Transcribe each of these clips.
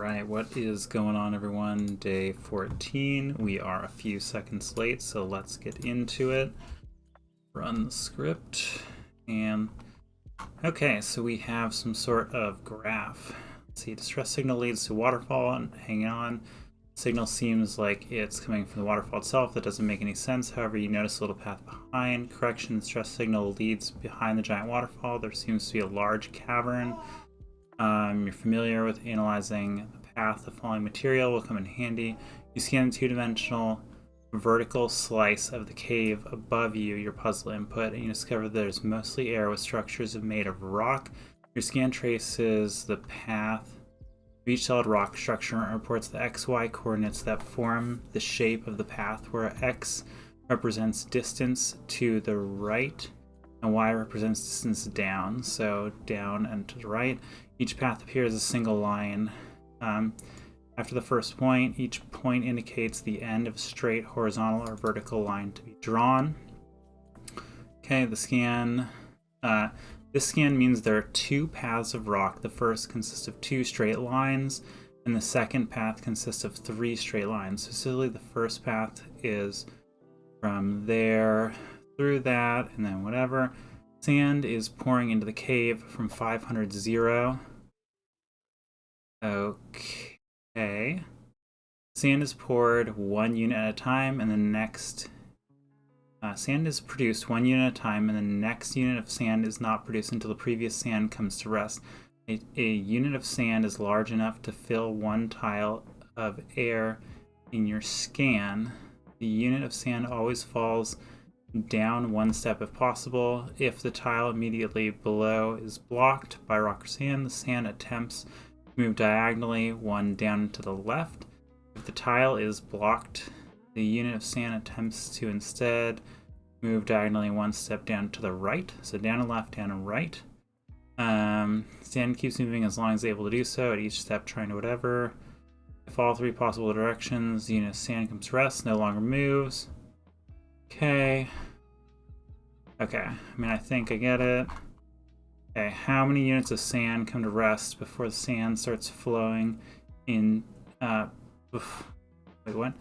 right, what is going on, everyone? Day 14. We are a few seconds late, so let's get into it. Run the script. And okay, so we have some sort of graph. Let's see, distress signal leads to waterfall, and hang on. Signal seems like it's coming from the waterfall itself. That doesn't make any sense. However, you notice a little path behind. Correction, distress signal leads behind the giant waterfall. There seems to be a large cavern. You're familiar with analyzing the path of falling material will come in handy. You scan the two-dimensional vertical slice of the cave above you, your puzzle input, and you discover there's mostly air with structures made of rock. Your scan traces the path of each solid rock structure and reports the XY coordinates that form the shape of the path, where X represents distance to the right and Y represents distance down, so down and to the right. Each path appears as a single line. After the first point, each point indicates the end of a straight horizontal or vertical line to be drawn. Okay, the scan. This scan means there are two paths of rock. The first consists of two straight lines, and the second path consists of three straight lines. Specifically, the first path is from there through that, and then whatever. Sand is pouring into the cave from 500 0. Okay. Sand is poured 1 unit at a time, and the next sand is produced 1 unit at a time, and the next unit of sand is not produced until the previous sand comes to rest. A unit of sand is large enough to fill one tile of air in your scan. The unit of sand always falls down one step if possible. If the tile immediately below is blocked by rock or sand, the sand attempts to move diagonally one down to the left. If the tile is blocked, the unit of sand attempts to instead move diagonally one step down to the right. So down and left, down and right. Sand keeps moving as long as it's able to do so, at each step trying to whatever. If all three possible directions, the unit of sand comes to rest, no longer moves. Okay. I mean, I think I get it. Okay, how many units of sand come to rest before the sand starts flowing in, wait, what?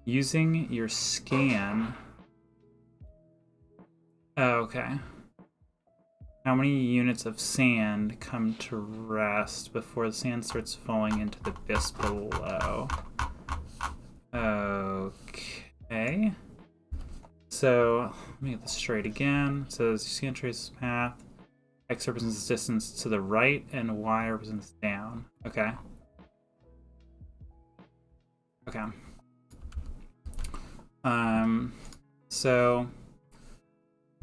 Using your scan. Oh, okay. How many units of sand come to rest before the sand starts falling into the abyss below? Okay. So, let me get this straight again. It says you scan traces path. X represents distance to the right, and Y represents down. Okay. So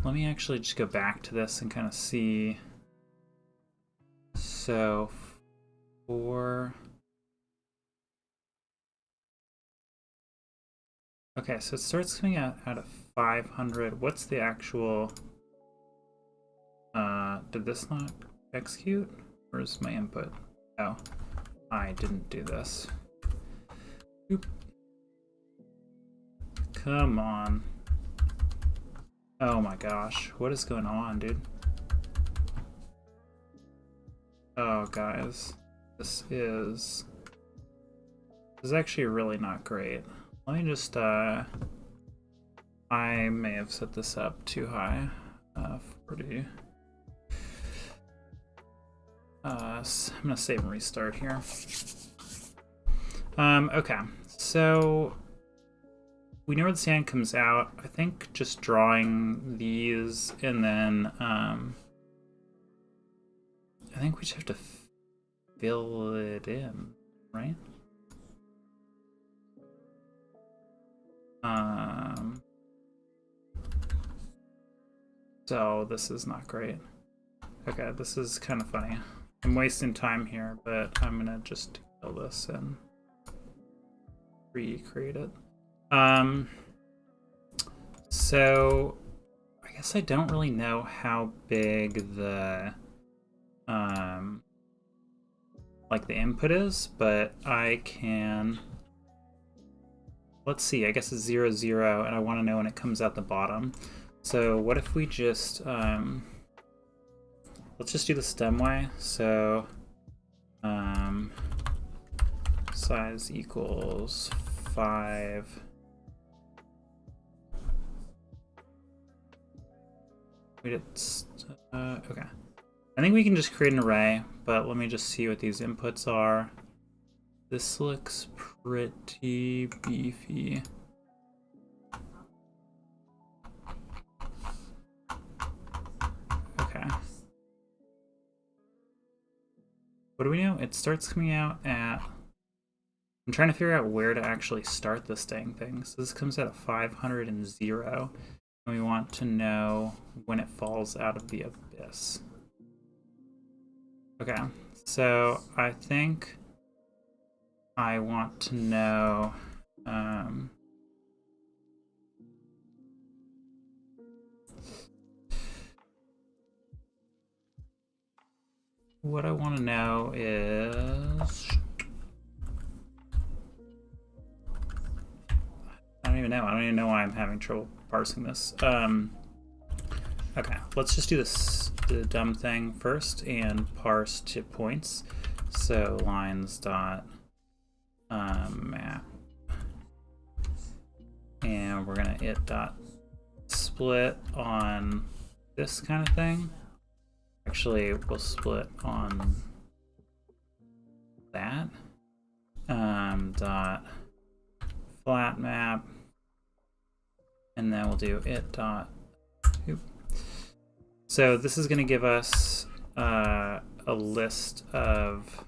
let me actually just go back to this and kind of see. So okay, so it starts coming out of 500. What's the actual? Did this not execute? Where's my input? Oh, I didn't do this. Oop. Come on. Oh my gosh, what is going on, dude? Oh, guys, this is actually really not great. Let me just, I may have set this up too high. 40. I'm gonna save and restart here. Okay, so we know where the sand comes out. I think just drawing these, and then I think we just have to fill it in, right? So this is not great. Okay, this is kind of funny. I'm wasting time here, but I'm gonna just kill this and recreate it. So I guess I don't really know how big the like the input is, but I can, let's see, I guess it's 0 0, and I want to know when it comes out the bottom. So what if we just let's just do the stem way. So size equals 5. We did, okay. I think we can just create an array, but let me just see what these inputs are. This looks pretty beefy. Okay. What do we know? It starts coming out at... I'm trying to figure out where to actually start this dang thing. So this comes out at 500 and 0. And we want to know when it falls out of the abyss. Okay, so I think I want to know what I want to know is I don't even know why I'm having trouble parsing this. Okay, let's just do the dumb thing first and parse to points. So lines dot map, and we're gonna it dot split on this kind of thing. Actually, we'll split on that. Dot flat map, and then we'll do it dot. So this is going to give us a list of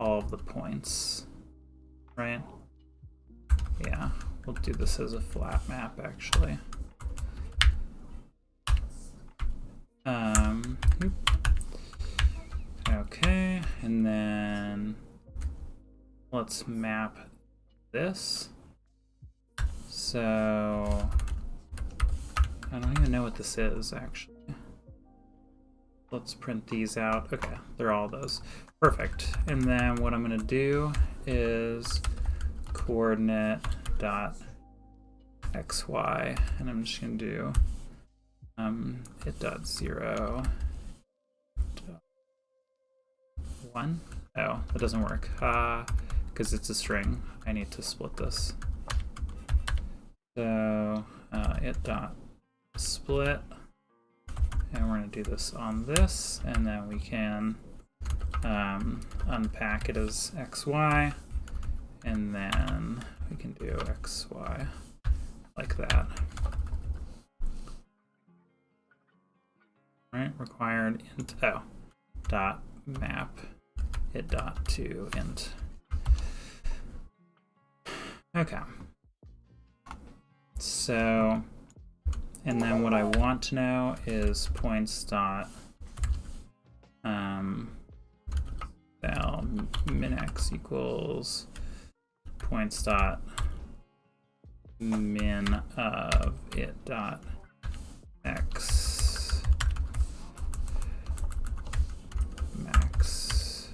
all of the points, right? Yeah, we'll do this as a flat map actually. Okay, and then let's map this. So I don't even know what this is actually. Let's print these out. Okay, they're all those. Perfect. And then what I'm going to do is coordinate dot xy, and I'm just going to do it dot 0 1. Oh, that doesn't work because it's a string. I need to split this. So it dot split, and we're going to do this on this, and then we can unpack it as xy, and then we can do xy like that. All right, required int dot map it dot to int. Okay. So, and then what I want to know is points dot val min_x equals points dot min of it dot x max.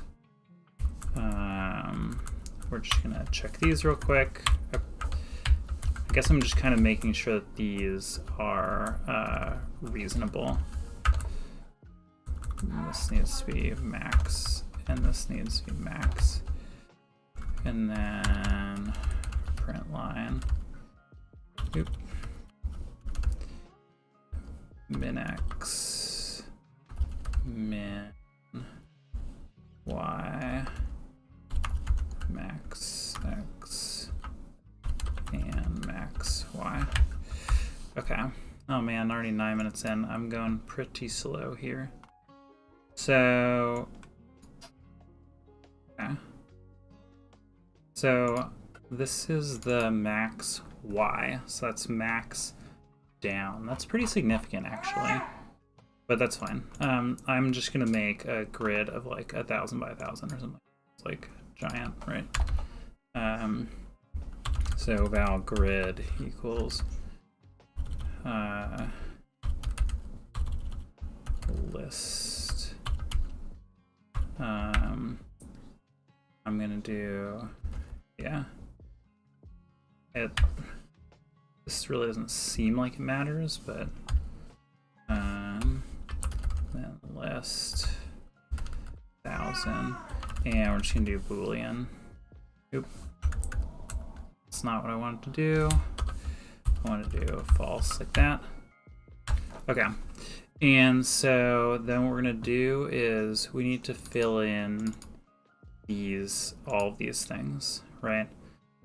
We're just gonna check these real quick. I guess I'm just kind of making sure that these are reasonable. This needs to be max, and this needs to be max. And then print line. Oop. Min x, min y, max x, and max y. Okay. Oh man, already 9 minutes in. I'm going pretty slow here. So, okay. So this is the max y. So that's max down. That's pretty significant actually, but that's fine. I'm just gonna make a grid of like 1,000 by 1,000 or something. It's like giant, right? So val grid equals list. I'm gonna do, yeah. This really doesn't seem like it matters, but then list 1,000, and we're just gonna do Boolean. Oop. That's not what I wanted to do. I want to do false like that. Okay. And so then what we're going to do is we need to fill in all of these things, right?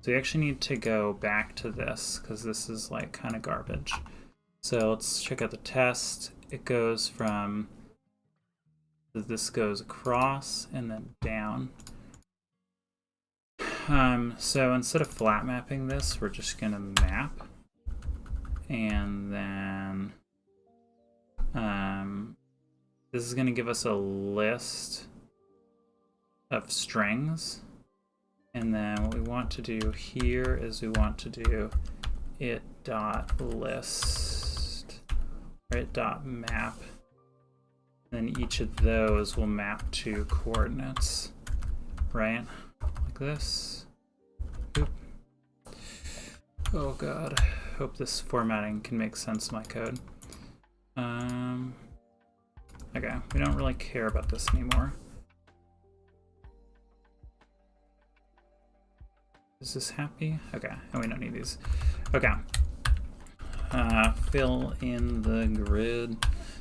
So we actually need to go back to this because this is like kind of garbage. So let's check out the test. It goes from, this goes across and then down. So instead of flat mapping this, we're just going to map. And then this is going to give us a list of strings. And then what we want to do here is we want to do it.list, or it.map. And then each of those will map to coordinates, right? Like this. Oop. Oh god. Hope this formatting can make sense of my code. Okay, we don't really care about this anymore. Is this happy? Okay, and we don't need these. Okay. Fill in the grid.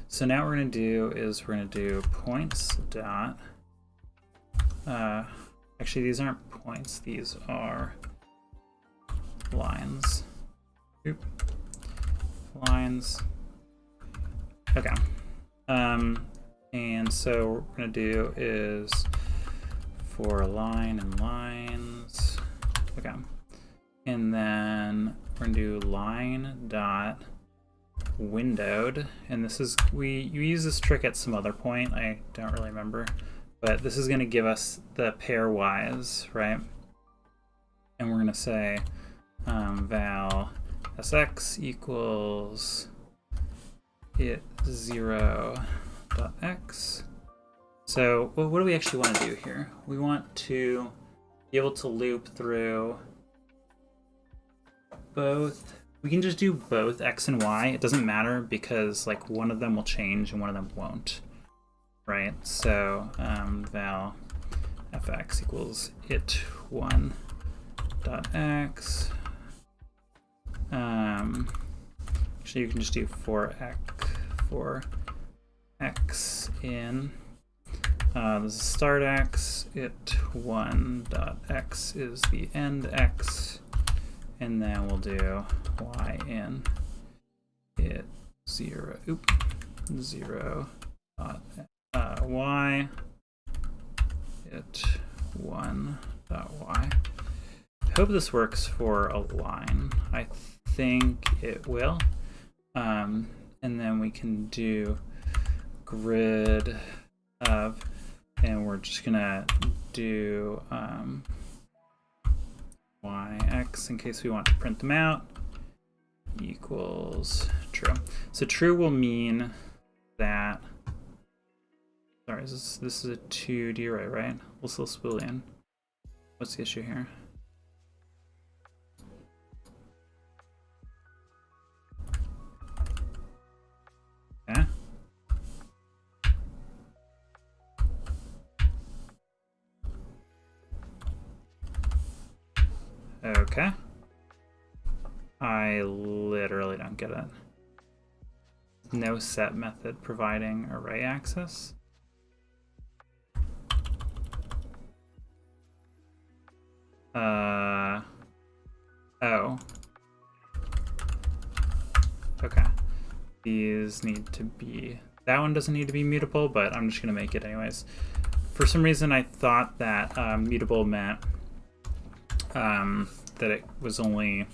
So now what we're going to do is we're going to do points dot. Actually, these aren't points. These are lines. Oop. Lines. Okay. And so what we're going to do is for line and lines. Okay. And then we're going to do line dot windowed. And this is, you use this trick at some other point. I don't really remember. But this is going to give us the pairwise, right? And we're going to say val sx equals it 0.x. So what do we actually want to do here? We want to be able to loop through both. We can just do both x and y. It doesn't matter because like one of them will change and one of them won't, right? So val fx equals it1.x. Actually, you can just do for x in. This is start x. It1.x is the end x, and then we'll do y in it 0. Oop, 0 dot y it 1 dot y. I hope this works for a line. I think it will. And then we can do grid of, and we're just gonna do yx in case we want to print them out equals true. So true will mean that, sorry, this is a 2D array, right? We'll still Boolean. What's the issue here? Yeah. Okay. I literally don't get it. No set method providing array access. Oh. Okay. These need to be, that one doesn't need to be mutable, but I'm just gonna make it anyways. For some reason I thought that mutable meant that it was only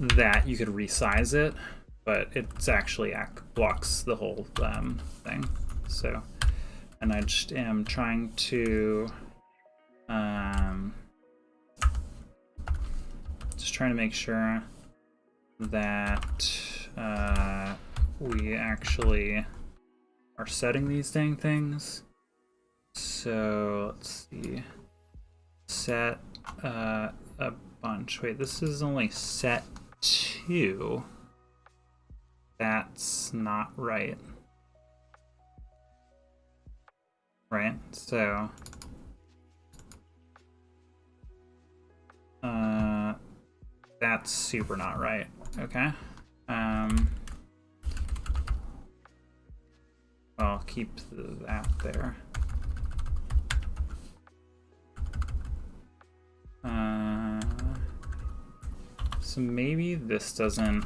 that you could resize it, but it's actually blocks the whole thing. So, and I just am trying to make sure that we actually are setting these dang things. So let's see, set a bunch. Wait, this is only set 2. That's not right. right? So that's super not right. Okay. I'll keep that there. So maybe this doesn't.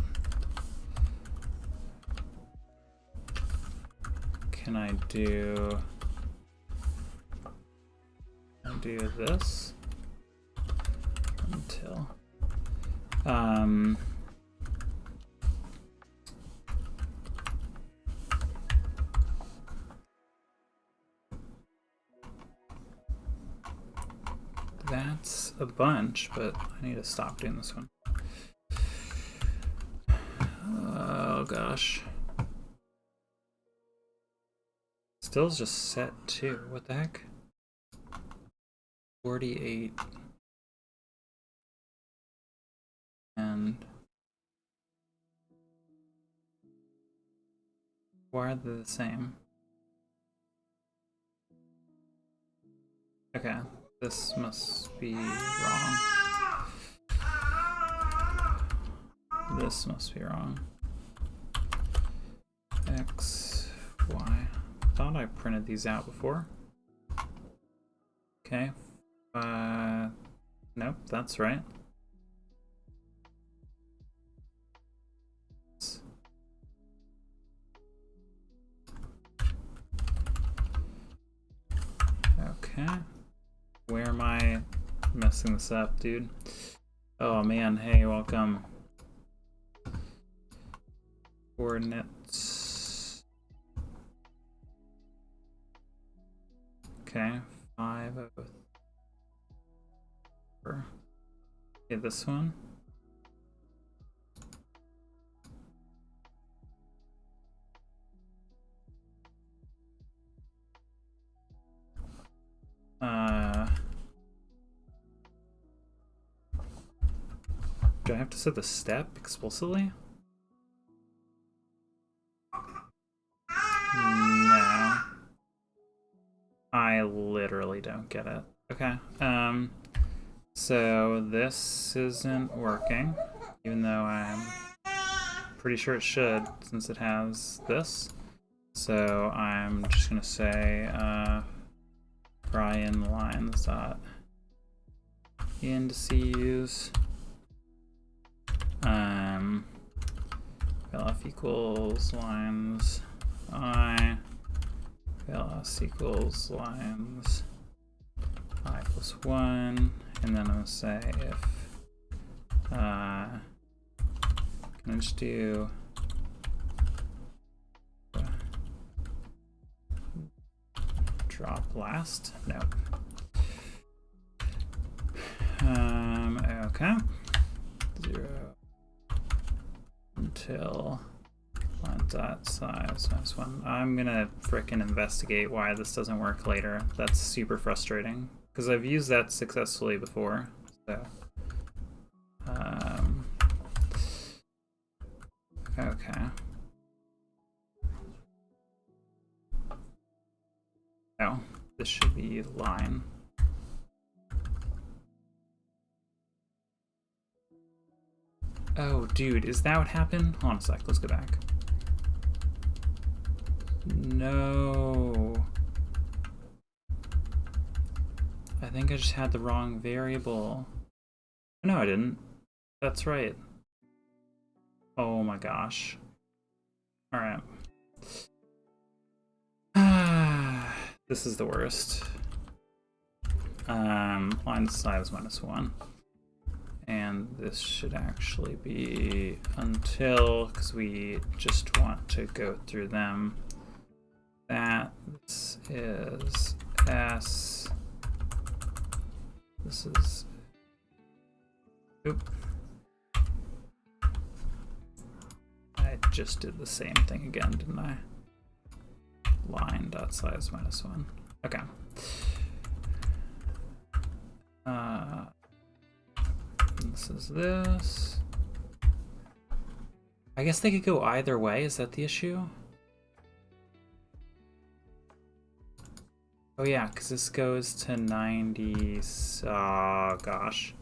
Can I do this until that's a bunch, but I need to stop doing this one. Oh gosh. Still just set 2. What the heck? 48. And why are they the same? Okay, this must be wrong. This must be wrong. X, Y. Thought I printed these out before. Okay. Nope, that's right. Okay. Where am I messing this up, dude? Oh man, hey, welcome. Coordinates. Okay, 504. Okay, this one. Do I have to set the step explicitly? No. I literally don't get it. Okay. So this isn't working, even though I'm pretty sure it should, since it has this. So I'm just gonna say Brian lines dot indices lf equals lines I ls equals lines I plus 1, and then I'm gonna say if can I just do drop last? No. Okay. 0 until line dot size minus 1. I'm gonna frickin' investigate why this doesn't work later. That's super frustrating because I've used that successfully before. So okay. Oh, this should be line. Oh, dude, is that what happened? Hold on a sec, let's go back. No. I think I just had the wrong variable. No, I didn't. That's right. Oh my gosh. Alright. This is the worst. Line size minus 1. And this should actually be until, because we just want to go through them. That this is S. This is. Oop. I just did the same thing again, didn't I? Line dot size minus 1. Okay. This is this. I guess they could go either way. Is that the issue? Oh yeah, because this goes to 90. Oh gosh.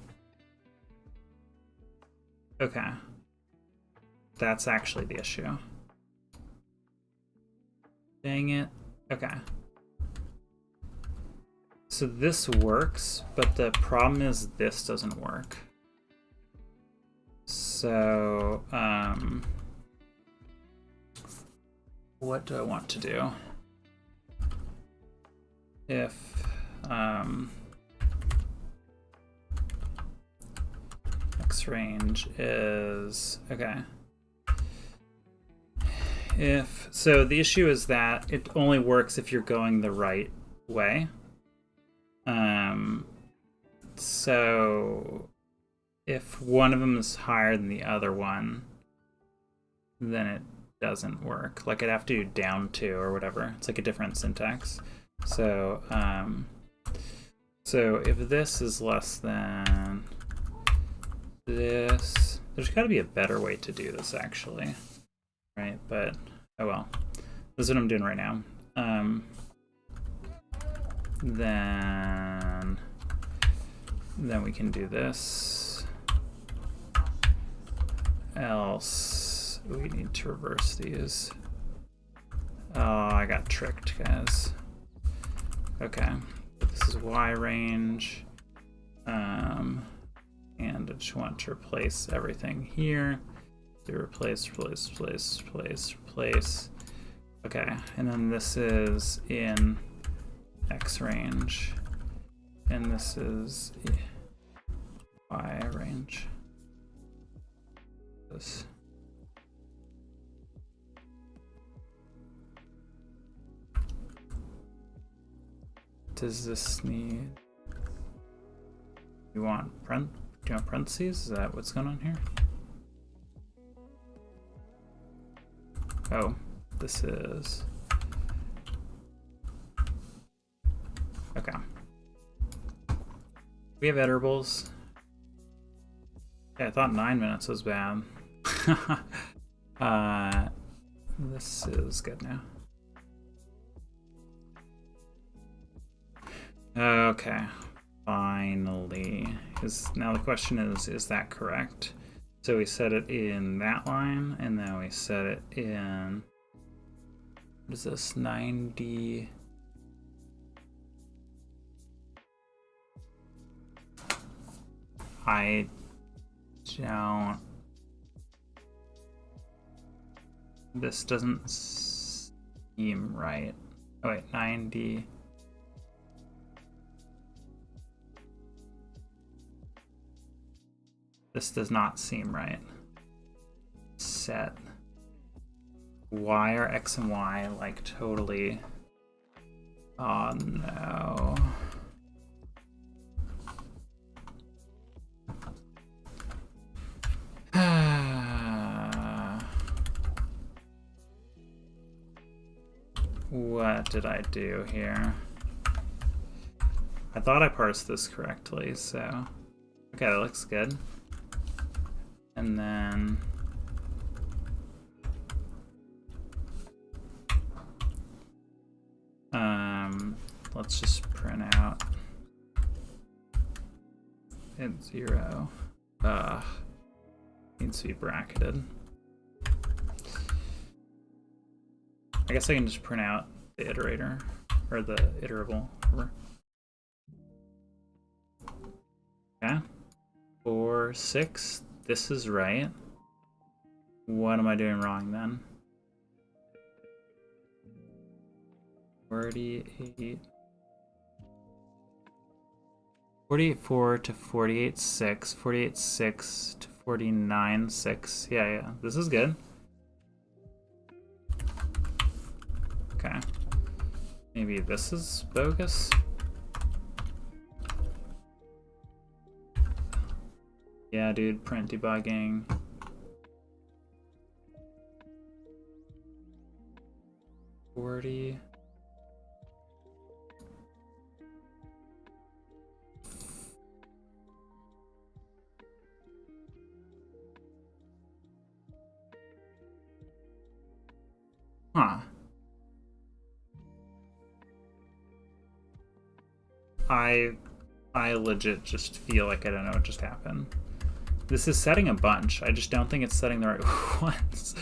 Okay. That's actually the issue. Dang it. Okay. So this works, but the problem is this doesn't work. So, what do I want to do? If, X range is, okay. So the issue is that it only works if you're going the right way. So if one of them is higher than the other one, then it doesn't work. Like I'd have to do down 2 or whatever. It's like a different syntax. So, so if this is less than this, there's got to be a better way to do this actually, right? But oh well, this is what I'm doing right now. Then we can do this. Else we need to reverse these. Oh, I got tricked, guys. Okay, this is Y range. And I just want to replace everything here. Do replace. Okay, and then this is in X range. And this is Y range. This. Does this need? Do you want parentheses? Is that what's going on here? Oh, this is. Okay. We have iterables. Yeah, I thought 9 minutes was bad. This is good now. Okay, finally. Now the question is that correct? So we set it in that line, and then we set it in, what is this, 90? I don't, this doesn't seem right. Oh wait, 90. This does not seem right. Set. Why are X and Y like totally? Oh no. What did I do here? I thought I parsed this correctly, so. Okay, that looks good. And then let's just print out int 0. Needs to be bracketed. I guess I can just print out the iterator or the iterable. Okay. 4, 6. This is right. What am I doing wrong then? 48. 48.4 to 48.6. 48.6 to 49.6. Yeah. This is good. Okay. Maybe this is bogus. Yeah, dude, print debugging. $40. Huh. I legit just feel like I don't know what just happened. This is setting a bunch. I just don't think it's setting the right ones.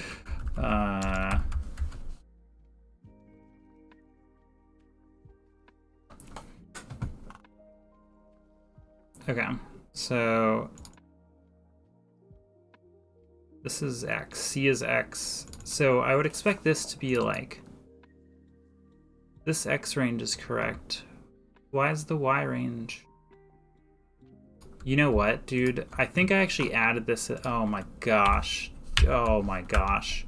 Okay, so this is X, C is X. So I would expect this to be like, this X range is correct. Why is the Y range? You know what, dude? I think I actually added this. Oh my gosh. Oh my gosh.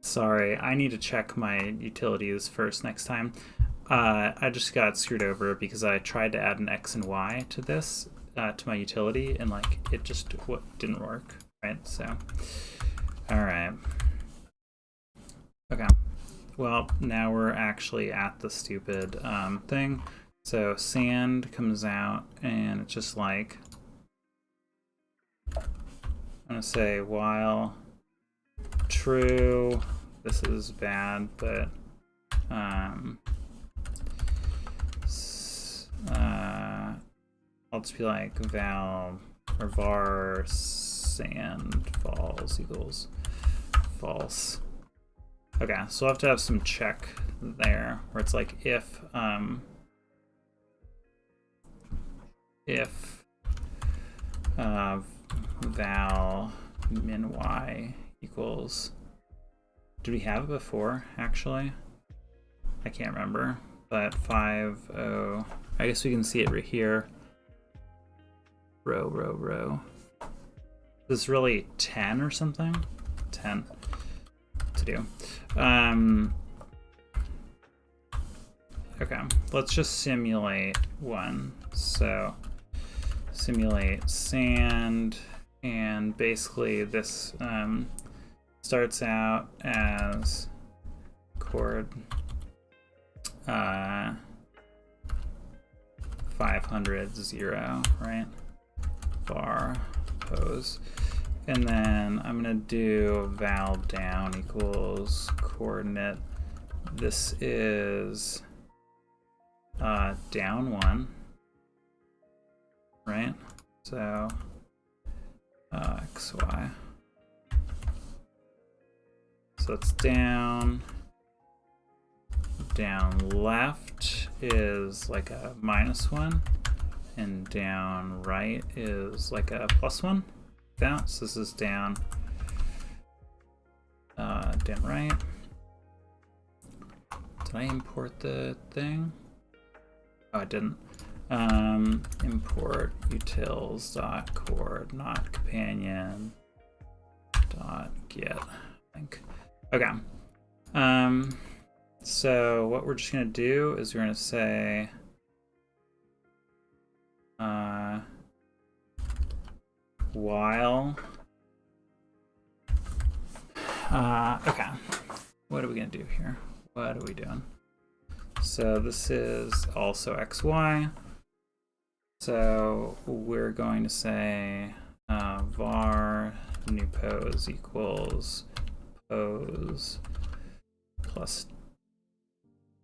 Sorry, I need to check my utilities first next time. I just got screwed over because I tried to add an X and Y to this, to my utility, and like it just didn't work, right? So, all right. Okay. Well, now we're actually at the stupid thing. So sand comes out and it's just like, I'm gonna say while true, this is bad, but I'll just be like val or var sand false equals false. Okay, so we'll have to have some check there where it's like if val min y equals, did we have it before actually? I can't remember, but 5, I guess we can see it right here. Row. Is this really 10 or something? 10 to do. Okay, let's just simulate one. So simulate sand, and basically this starts out as chord 500 0, right? Var pose, and then I'm gonna do val down equals coordinate. This is down 1, right? So xy. So it's down left is like a -1, and down right is like a +1. Bounce. This is down right. Did I import the thing? Oh, I didn't. Import utils dot chord not companion dot get, I think. Okay. So what we're just gonna do is we're gonna say while okay, what are we gonna do here? What are we doing? So this is also xy, so we're going to say var new pose equals pose plus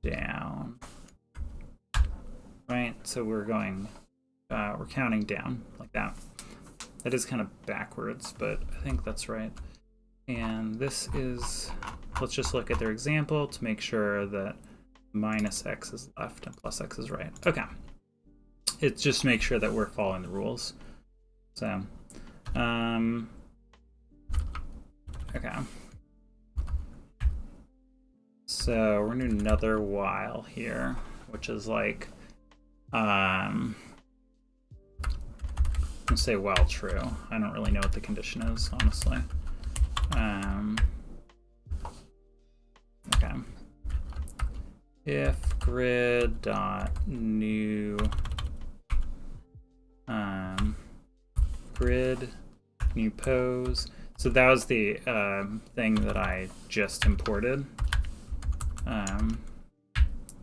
down, right? So we're going we're counting down like that. That is kind of backwards, but I think that's right. And this is, let's just look at their example to make sure that -x is left and +x is right. Okay. It's just to make sure that we're following the rules. So, okay. So we're gonna do another while here, which is like, I'm gonna say while true. I don't really know what the condition is, honestly. Okay. If grid dot new grid new pose. So that was the thing that I just imported.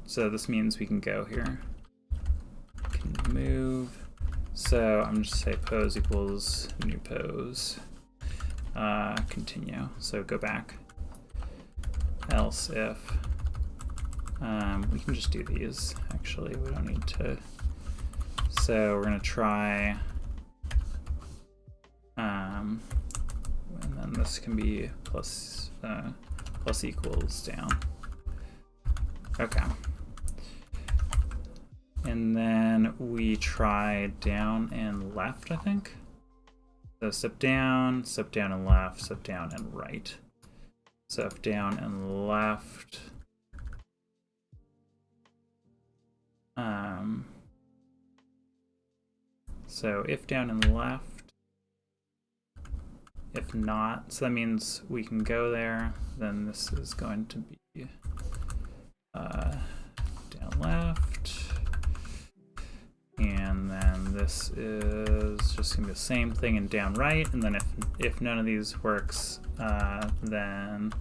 So this means we can go here. Can move. So I'm just say pose equals new pose. Continue. So go back. Else if We can just do these, actually. We don't need to. So we're going to try, and then this can be plus equals down. Okay. And then we try down and left, I think. So step down and left, step down and right. Step down and left. So if down and left, if not, so that means we can go there, then this is going to be down left, and then this is just going to be the same thing and down right, and then if none of these works, then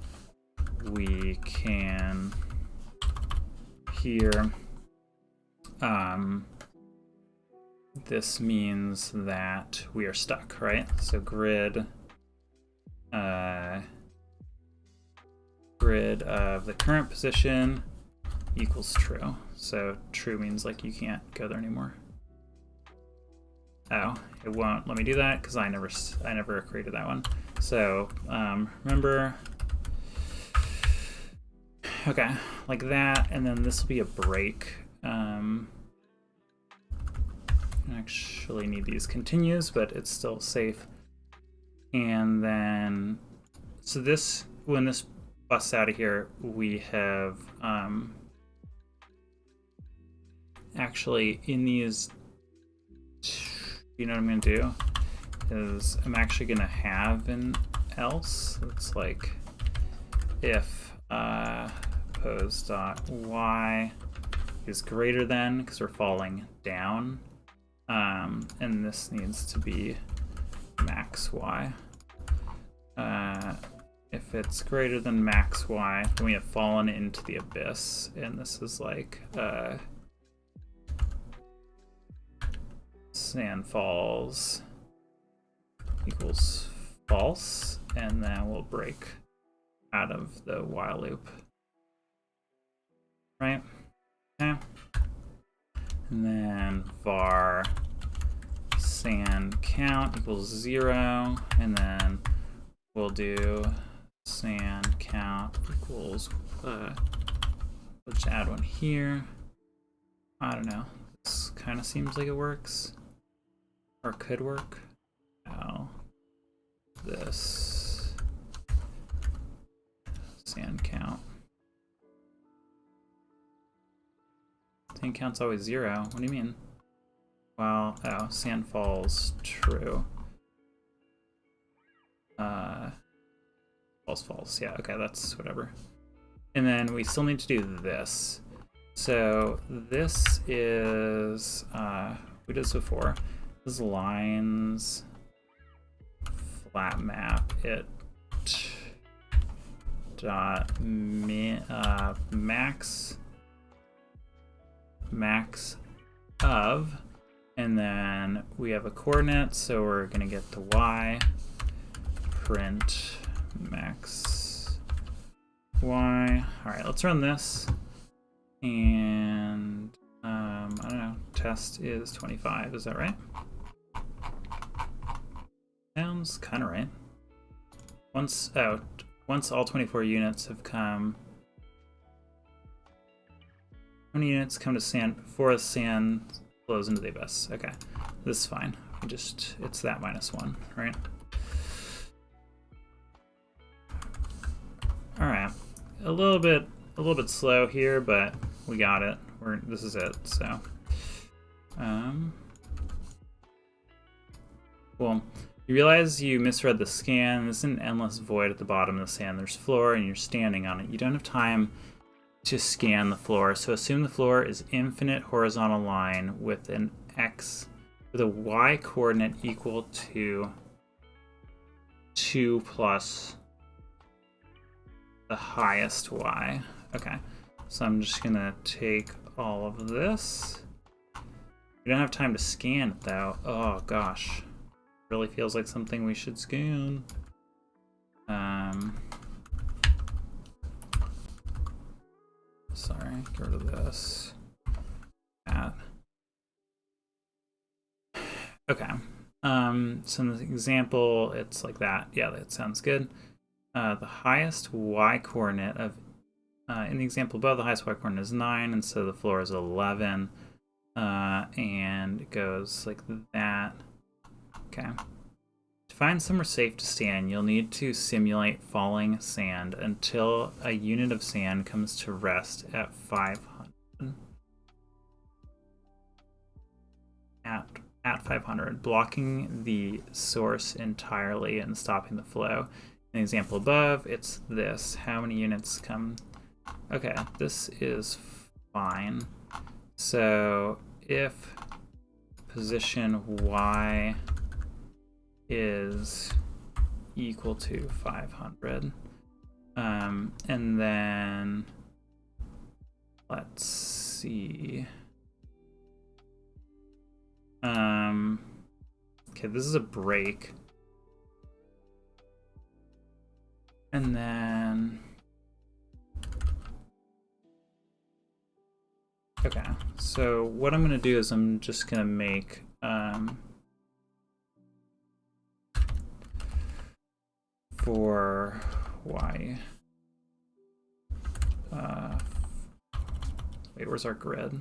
we can here, this means that we are stuck, right? So grid of the current position equals true. So true means like you can't go there anymore. Oh, it won't let me do that because I never created that one. So remember, okay, like that, and then this will be a break. Actually need these continues, but it's still safe. And then, so this, when this busts out of here, we have actually in these, you know what I'm going to do is I'm actually going to have an else. It's like if pose.y is greater than, because we're falling down, and this needs to be max y. If it's greater than max y, then we have fallen into the abyss, and this is like sand falls equals false, and then we'll break out of the while loop, right? Okay. And then var sand count equals 0, and then we'll do sand count equals, let's add one here. I don't know, this kind of seems like it works, or could work. Now, this sand count. Sand count's always 0. What do you mean? Well, oh, sand falls true. False. Yeah, okay, that's whatever. And then we still need to do this. So this is, we did this before. This is lines flat map it dot max of, and then we have a coordinate, so we're going to get the y, print max y. All right, let's run this, and I don't know, test is 25, is that right? Sounds kind of right. Once all 24 units have come, how many units come to sand before the sand flows into the abyss? Okay, this is fine. It's that -1, right? All right, a little bit slow here, but we got it. This is it. So, cool. You realize you misread the scan. This is an endless void at the bottom of the sand. There's floor, and you're standing on it. You don't have time to scan the floor, so assume the floor is infinite horizontal line with an with a y coordinate equal to 2 plus the highest y. Okay, so I'm just gonna take all of this. We don't have time to scan it though. Oh gosh, really feels like something we should scan. sorry, get rid of this. That. Okay. So in the example, it's like that. Yeah, that sounds good. The highest y coordinate of in the example above, the highest y coordinate is 9, and so the floor is 11, and it goes like that. Okay. To find somewhere safe to stand, you'll need to simulate falling sand until a unit of sand comes to rest at 500. At 500, blocking the source entirely and stopping the flow. In the example above, it's this. How many units come? Okay, this is fine. So if position y is equal to 500, and then let's see. Okay, this is a break. And then, okay, so what I'm gonna do is I'm just gonna make for y, wait, where's our grid?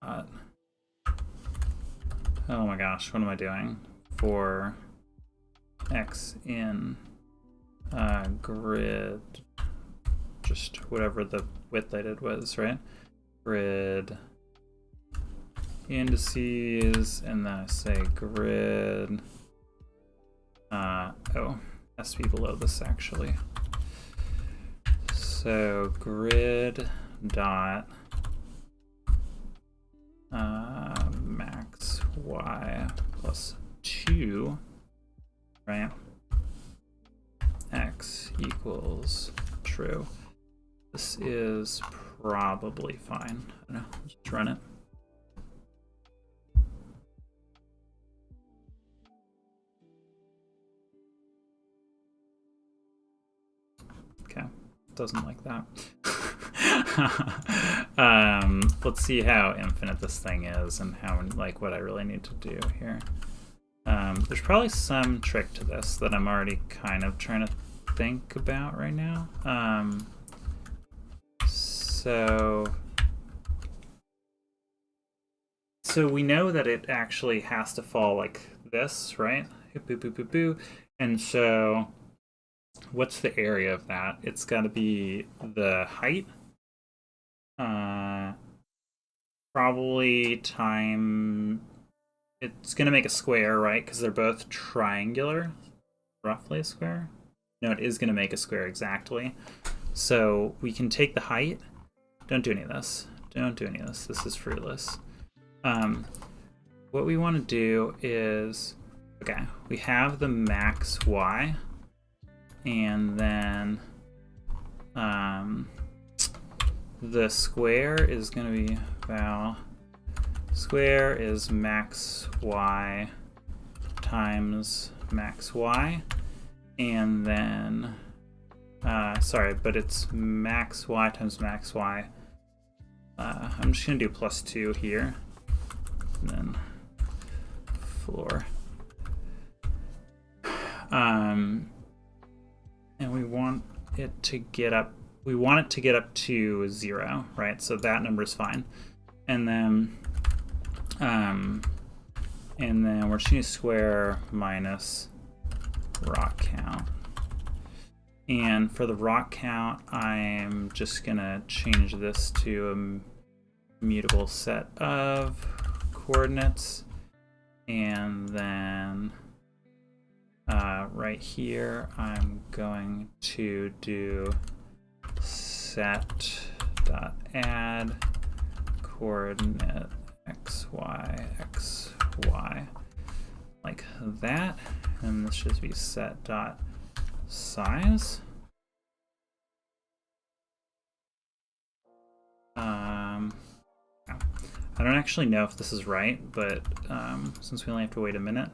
Dot. Oh my gosh, what am I doing? For x in grid, just whatever the width I did was, right? Grid indices, and then I say grid, oh, has to be below this actually. So grid dot max y plus 2, right? X equals true. This is probably fine. I don't know, just run it. Okay, doesn't like that. Let's see how infinite this thing is and how, like, what I really need to do here. There's probably some trick to this that I'm already kind of trying to think about right now. So we know that it actually has to fall like this, right? Boo, boo, boo, boo. And so what's the area of that? It's got to be the height. Probably time, it's going to make a square, right? Because they're both triangular, roughly a square. No, it is going to make a square exactly. So we can take the height. Don't do any of this. Don't do any of this. This is fruitless. What we want to do is, okay, we have the max y, and then the square is going to be val square is max y times max y, and then sorry, but it's max y times max y. I'm just going to do plus 2 here, and then floor. And we want it to get up. We want it to get up to 0, right? So that number is fine. And then we're just going to square minus rock count. And for the rock count, I'm just going to change this to a mutable set of coordinates. And then right here, I'm going to do set.add coordinate xy, xy, like that. And this should be set.size. I don't actually know if this is right, but since we only have to wait a minute,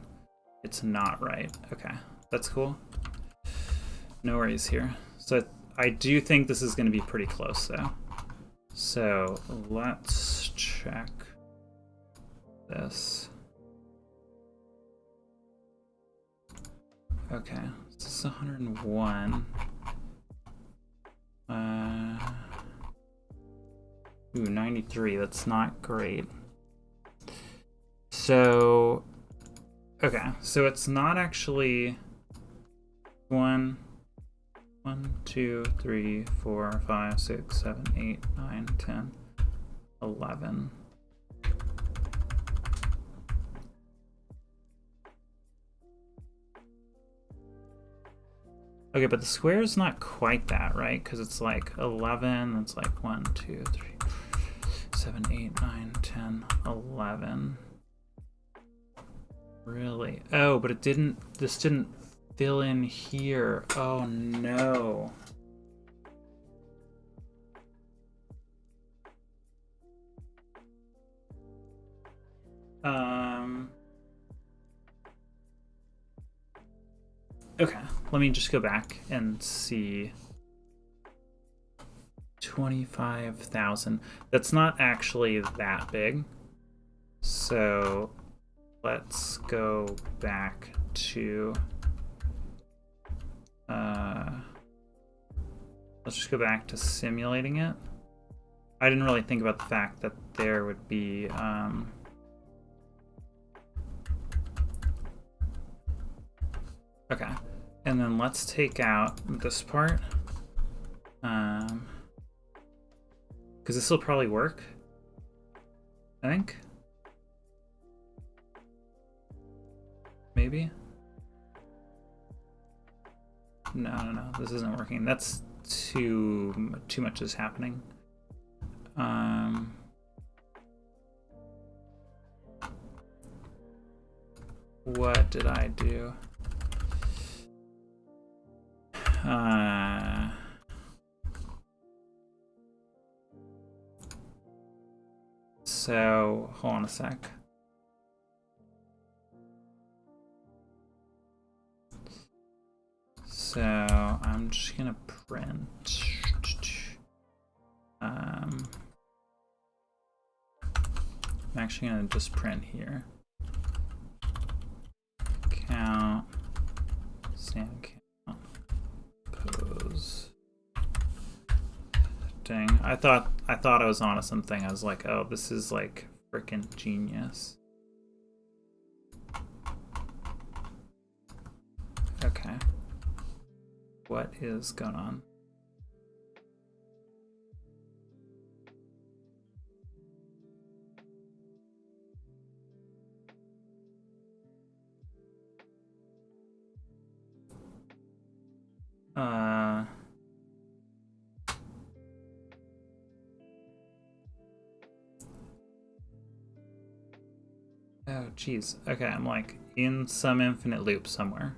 it's not right. Okay, that's cool. No worries here. So I do think this is going to be pretty close though. So let's check this. Okay, this is 101. Ooh, 93, that's not great. So, okay, so it's not actually 1, 2, 3, 4, 5, 6, 7, 8, 9, 10, 11. Okay, but the square is not quite that, right? Because it's like 11, it's like 1, 2, 3, 7, 8, 9, 10, 11. Really? Oh, but it didn't, this didn't fill in here. Oh no. Okay, let me just go back and see. 25,000. That's not actually that big. So let's go back to let's just go back to simulating it. I didn't really think about the fact that there would be okay, and then let's take out this part because this will probably work, I think. Maybe. No, this isn't working. That's too much is happening. What did I do? So hold on a sec. So I'm just gonna print. I'm actually gonna just print here. Count, stand count, pose. Dang, I thought I was onto something. I was like, oh, this is like freaking genius. Okay. What is going on? Oh, geez. Okay, I'm like in some infinite loop somewhere.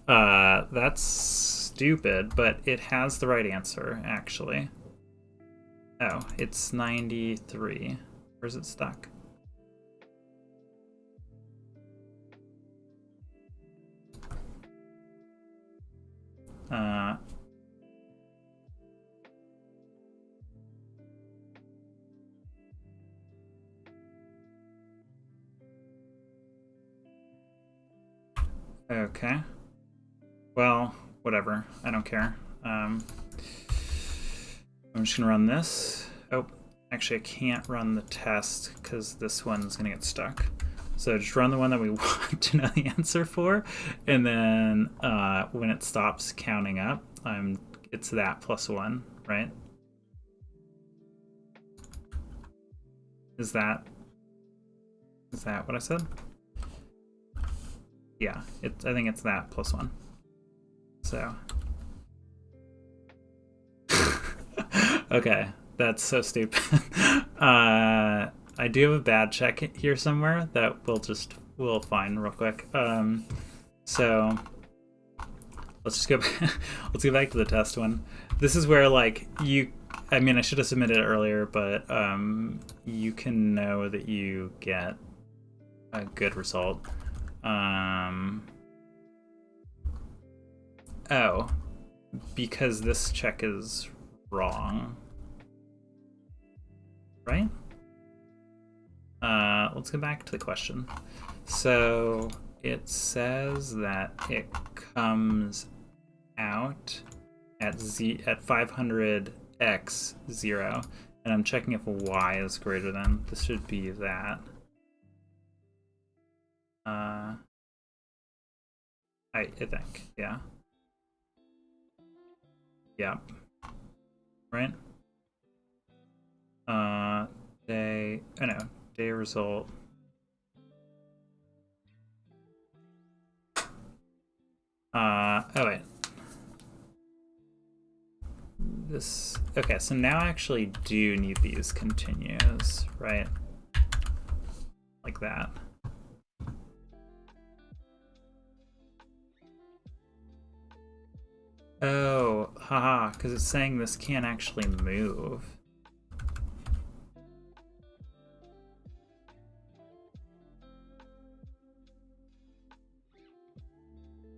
That's stupid, but it has the right answer, actually. Oh, it's 93. Where's it stuck? Okay. Well, whatever. I don't care. I'm just gonna run this. Oh, actually I can't run the test because this one's gonna get stuck. So just run the one that we want to know the answer for, and then when it stops counting up, it's that plus 1, right? Is that what I said? Yeah, I think it's that plus 1. So okay, that's so stupid. I do have a bad check here somewhere that we'll find real quick. So let's just go back. Let's go back to the test one. This is where like I mean, I should have submitted it earlier, but you can know that you get a good result. Oh, because this check is wrong, right? Let's go back to the question. So it says that it comes out at 500x 0, and I'm checking if y is greater than. This should be that. I think, yeah. Yep. Right? Day, oh no, day result. Oh wait. This, okay, so now I actually do need these continues, right? Like that. Oh, haha, because it's saying this can't actually move.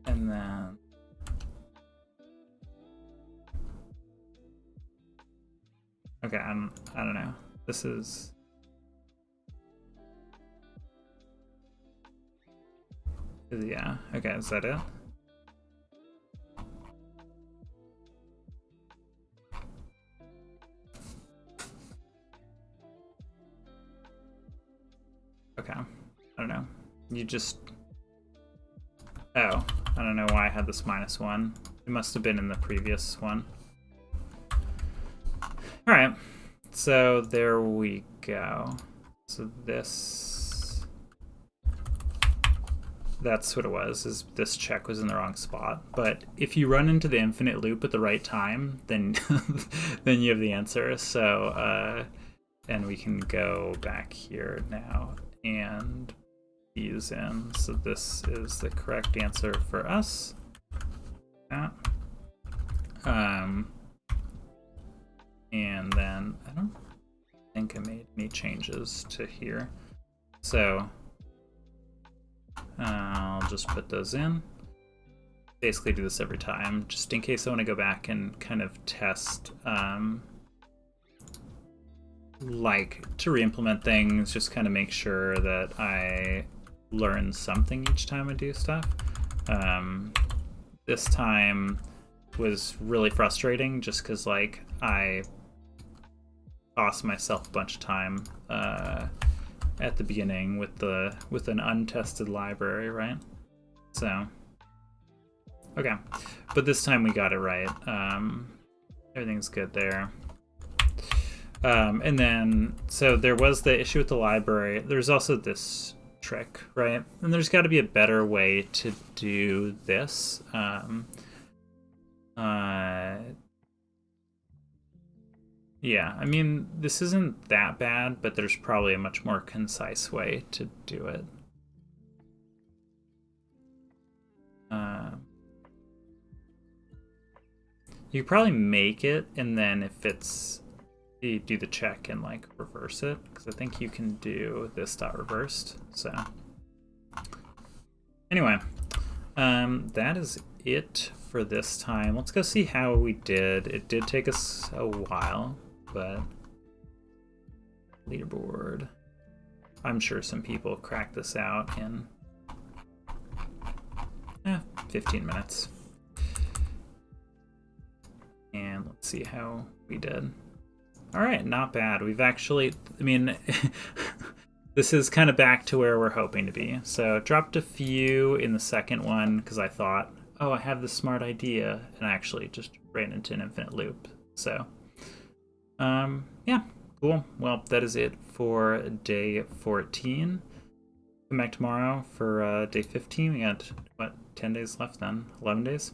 And then... Okay, I don't know. This is... Yeah, okay, is that it? Okay, I don't know. You just... Oh, I don't know why I had this -1. It must have been in the previous one. Alright, so there we go. So this... That's what it was, is this check was in the wrong spot. But if you run into the infinite loop at the right time, then then you have the answer. So, and we can go back here now and these in. So this is the correct answer for us. Yeah. And then I don't think I made any changes to here. So I'll just put those in. Basically do this every time, just in case I want to go back and kind of test, like to re-implement things, just kind of make sure that I learn something each time I do stuff. This time was really frustrating just because like I cost myself a bunch of time at the beginning with an untested library, right? So okay, but this time we got it right. Everything's good there. And then so there was the issue with the library. There's also this trick, right? And there's got to be a better way to do this. Yeah, I mean, this isn't that bad, but there's probably a much more concise way to do it. You probably make it, and then if it's, you do the check and like reverse it, because I think you can do this dot reversed. So anyway, that is it for this time. Let's go see how we did. It did take us a while, but leaderboard. I'm sure some people cracked this out in 15 minutes. And let's see how we did. All right, not bad. We've actually, I mean, this is kind of back to where we're hoping to be. So dropped a few in the second one because I thought, oh, I have this smart idea, and I actually just ran into an infinite loop. So, yeah, cool. Well, that is it for day 14. Come back tomorrow for day 15. We got, what, 10 days left then? 11 days?